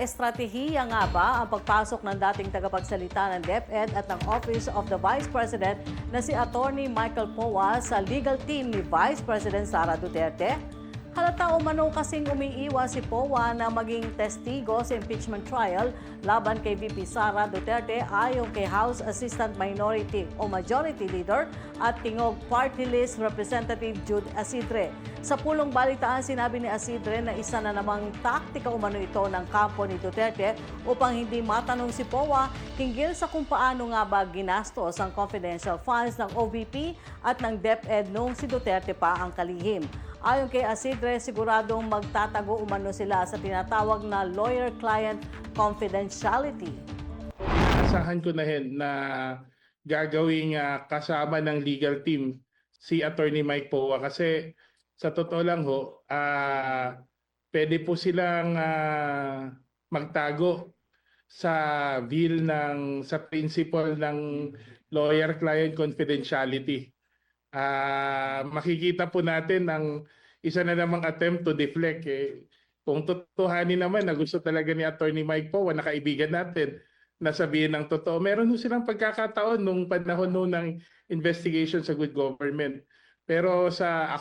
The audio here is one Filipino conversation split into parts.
estratehiya nga ba ang pagpasok ng dating tagapagsalita ng DepEd at ng Office of the Vice President na si Attorney Michael Poa sa legal team ni Vice President Sara Duterte? Halata umano kasing umiiwas si Poa na maging testigo sa impeachment trial laban kay VP Sara Duterte ayon kay House Assistant Minority o Majority Leader at Tingog Party List Representative Jude Asidre. Sa pulong balitaan, sinabi ni Asidre na isa na namang taktika umano ito ng kampo ni Duterte upang hindi matanong si Poa hinggil sa kung paano nga ba ginastos ang confidential funds ng OVP at ng DepEd noong si Duterte pa ang kalihim. Ayon kay Asidre, siguradong magtatago umano sila sa tinatawag na lawyer-client confidentiality. Asahan ko na na gagawing kasama ng legal team si Attorney Mike Poa kasi sa totoo lang ho, pwede po silang magtago sa bill sa principle ng lawyer-client confidentiality. Makikita po natin ang isa na namang attempt to deflect. Kung totohanin naman na gusto talaga ni Attorney Mike Poa na kaibigan natin na sabihin ng totoo, meron ho silang pagkakataon nung panahon ng investigation sa good government. Pero sa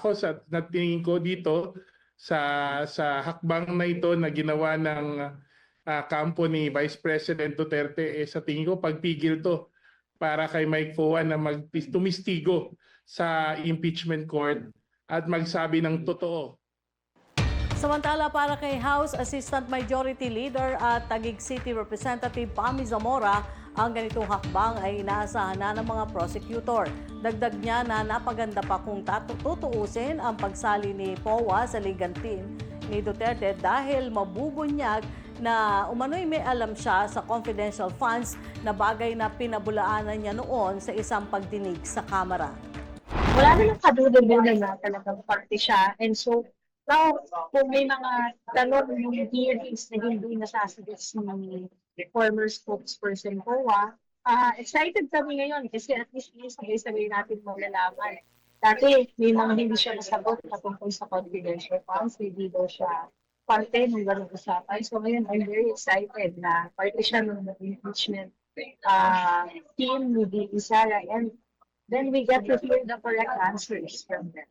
natingin ko dito sa hakbang na ito na ginawa ng kampo ni Vice President Duterte, sa tingin ko pagpigil to para kay Mike Poa na tumistigo sa impeachment court at magsabi ng totoo. Samantala, para kay House Assistant Majority Leader at Taguig City Representative Pami Zamora, ang ganitong hakbang ay inaasahan na ng mga prosecutor. Dagdag niya na napaganda pa kung tutuusin ang pagsali ni Poa sa legal team ni Duterte dahil mabubunyag na umano'y may alam siya sa confidential funds na bagay na pinabulaanan niya noon sa isang pagdinig sa Kamara. Wala namang kaduda-duda na talagang party siya. And so, now, kung may mga tanong yung hearings na hindi nasasagot ng former spokesperson POA, excited kami ngayon kasi at least yung sabay-sabay natin malalaman. Dati, may mga hindi siya nasagot patungkol sa confidential funds, hindi daw siya parte ng ganung usapan. So ngayon, I'm very excited na parte siya ng impeachment team ni VP Sara, and then we get to hear the correct answers from them.